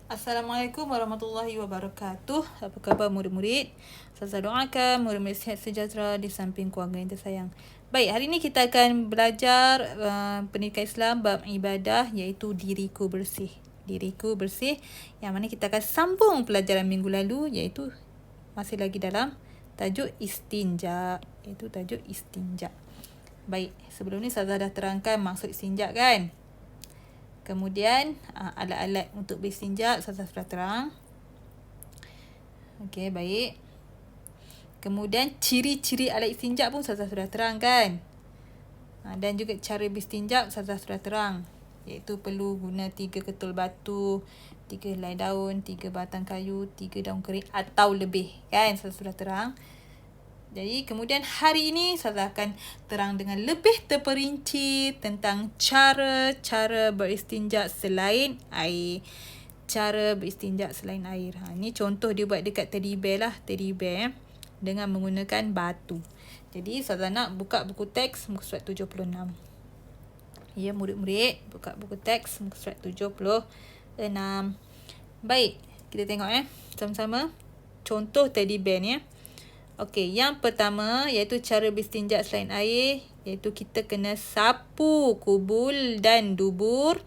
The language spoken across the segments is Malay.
Assalamualaikum warahmatullahi wabarakatuh. Apa khabar murid-murid? Saya doakan murid-murid sihat sejahtera di samping keluarga yang tersayang. Baik, hari ini kita akan belajar pendidikan Islam bab ibadah iaitu diriku bersih. Diriku bersih yang mana kita akan sambung pelajaran minggu lalu iaitu masih lagi dalam tajuk istinja. Iaitu tajuk istinja. Baik, sebelum ni saya dah terangkan maksud istinja kan? Kemudian alat-alat untuk beristinja saya sudah terang. Okey, baik. Kemudian ciri-ciri alat istinja pun saya sudah terang kan. Dan juga cara beristinja saya sudah terang. Iaitu perlu guna 3 ketul batu, 3 helai daun, 3 batang kayu, 3 daun kering atau lebih. Kan saya sudah terang. Jadi kemudian hari ini saya akan terang dengan lebih terperinci tentang cara-cara beristinja selain air. Cara beristinja selain air. Ini contoh dia buat dekat teddy bear lah. Teddy bear dengan menggunakan batu. Jadi saya nak buka buku teks muka surat 76. Ya murid-murid, buka buku teks muka surat 76. Baik, kita tengok sama-sama contoh teddy bear ni Okey, yang pertama iaitu cara beristinja selain air, iaitu kita kena sapu kubul dan dubur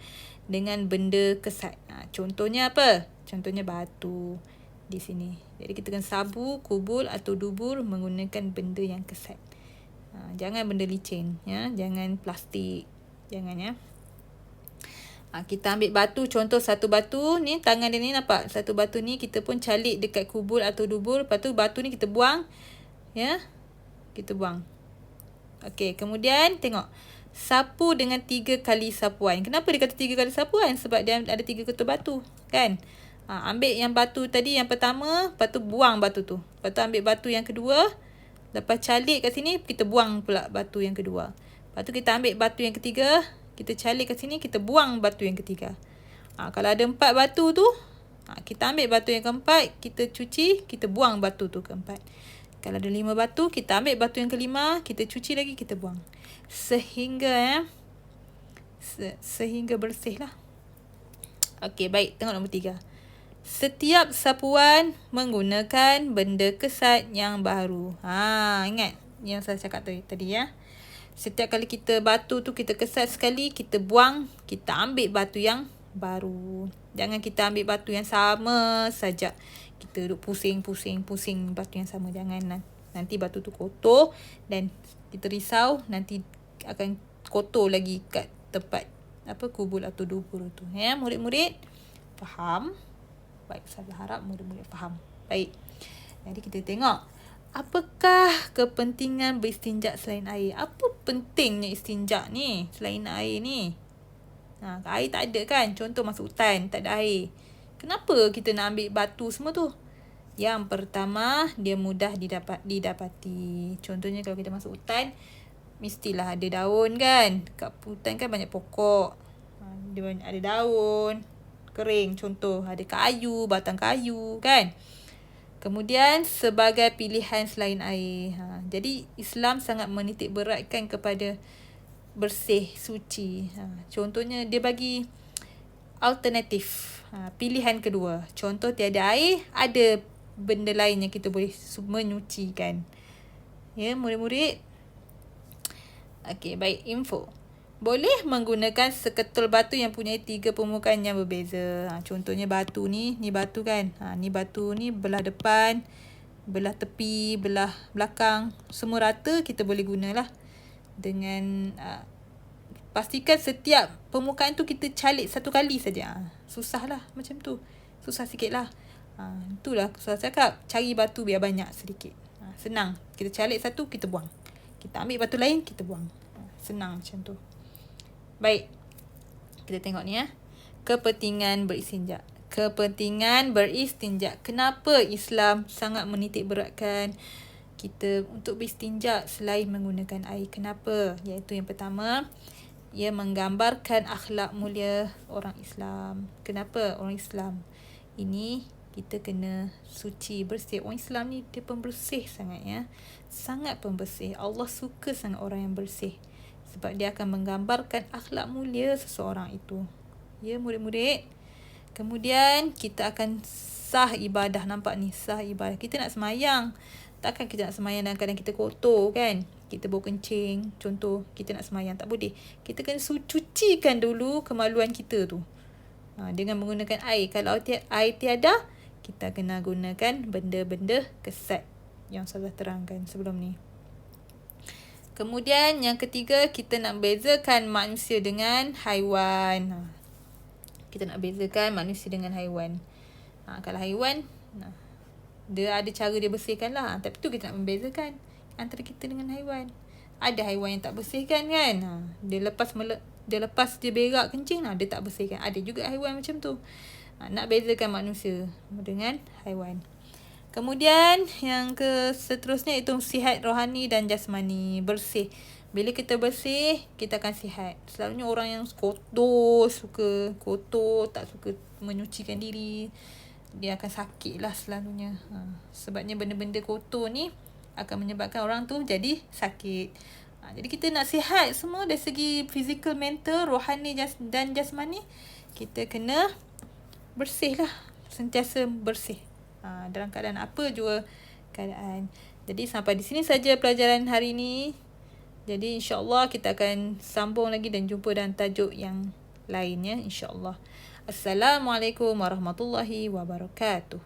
dengan benda kesat. Contohnya apa? Contohnya batu di sini. Jadi kita kena sapu kubul atau dubur menggunakan benda yang kesat. Jangan benda licin, ya. Jangan plastik. Jangan ya. Kita ambil batu, contoh satu batu ni, tangan dia ni nampak. Satu batu ni kita pun calik dekat kubur atau dubur. Lepas tu batu ni kita buang. Ya, kita buang. Okey, kemudian tengok. Sapu dengan 3 kali sapuan. Kenapa dia kata 3 kali sapuan? Sebab dia ada 3 ketul batu. Kan? Ambil yang batu tadi yang pertama. Lepas tu buang batu tu. Lepas tu ambil batu yang kedua. Lepas calik kat sini, kita buang pula batu yang kedua. Lepas tu kita ambil batu yang ketiga. Kita calik kat sini, kita buang batu yang ketiga. Kalau ada 4 batu tu, kita ambil batu yang keempat. Kita cuci, kita buang batu tu keempat. Kalau ada 5 batu, kita ambil batu yang kelima, kita cuci lagi, kita buang. Sehingga sehingga bersih lah. Okey, baik. Tengok nombor 3. Setiap sapuan menggunakan benda kesat yang baru. Ingat yang saya cakap tadi ya. Setiap kali kita batu tu kita kesat sekali, kita buang, kita ambil batu yang baru. Jangan kita ambil batu yang sama saja. Kita duduk pusing batu yang sama. Jangan, nanti batu tu kotor dan kita risau nanti akan kotor lagi kat tempat kubul atau dubur tu. Ya, murid-murid faham? Baik, saya harap murid-murid faham. Baik. Jadi kita tengok apakah kepentingan beristinja selain air? Apa pentingnya istinja ni selain air ni? Air tak ada kan? Contoh masuk hutan, tak ada air. Kenapa kita nak ambil batu semua tu? Yang pertama, dia mudah didapati. Contohnya kalau kita masuk hutan, mestilah ada daun kan? Kat hutan kan banyak pokok. Dia ada daun kering, contoh. Ada kayu, batang kayu kan? Kemudian sebagai pilihan selain air. Jadi Islam sangat menitik beratkan kepada bersih, suci. Contohnya dia bagi alternatif. Pilihan kedua. Contoh tiada air, ada benda lain yang kita boleh menyucikan. Ya, murid-murid. Okey, baik. Info. Boleh menggunakan seketul batu yang punya 3 permukaan yang berbeza. Contohnya batu ni batu kan. Ni batu ni belah depan, belah tepi, belah belakang. Semua rata kita boleh gunalah. Dengan pastikan setiap permukaan tu kita calik satu kali saja. Susah lah macam tu. Susah sikit lah. Itulah saya cakap. Cari batu biar banyak sedikit. Senang. Kita calik satu, kita buang. Kita ambil batu lain, kita buang. Senang macam tu. Baik. Kita tengok ni ya. Kepentingan beristinja. Kepentingan beristinja. Kenapa Islam sangat menitik beratkan kita untuk beristinja selain menggunakan air? Kenapa? Iaitu yang pertama, ia menggambarkan akhlak mulia orang Islam. Kenapa orang Islam? Ini kita kena suci, bersih. Orang Islam ni dia pembersih sangat ya. Sangat pembersih. Allah suka sangat orang yang bersih. Sebab dia akan menggambarkan akhlak mulia seseorang itu. Ya murid-murid. Kemudian kita akan sah ibadah. Nampak ni, sah ibadah. Kita nak semayang. Takkan kita nak semayang dalam keadaan kita kotor kan? Kita bau kencing. Contoh, kita nak semayang. Tak boleh. Kita kena cucikan dulu kemaluan kita tu. Dengan menggunakan air. Kalau air tiada, kita kena gunakan benda-benda kesat yang saya terangkan sebelum ni. Kemudian yang ketiga, kita nak bezakan manusia dengan haiwan. Kita nak bezakan manusia dengan haiwan. Kalau haiwan, dia ada cara dia bersihkan lah. Tapi tu kita nak membezakan antara kita dengan haiwan. Ada haiwan yang tak bersihkan kan. Dia lepas dia berak kencing, dia tak bersihkan. Ada juga haiwan macam tu. Nak bezakan manusia dengan haiwan. Kemudian yang seterusnya itu sihat rohani dan jasmani. Bersih. Bila kita bersih, kita akan sihat. Selalunya orang yang kotor, tak suka menyucikan diri, dia akan sakit lah selalunya. Sebabnya benda-benda kotor ni akan menyebabkan orang tu jadi sakit. Jadi kita nak sihat semua dari segi fizikal, mental, rohani dan jasmani. Kita kena bersih lah. Sentiasa bersih. Dalam keadaan apa jua keadaan. Jadi sampai di sini saja pelajaran hari ini. Jadi insyaAllah kita akan sambung lagi dan jumpa dalam tajuk yang lainnya insyaAllah. Assalamualaikum warahmatullahi wabarakatuh.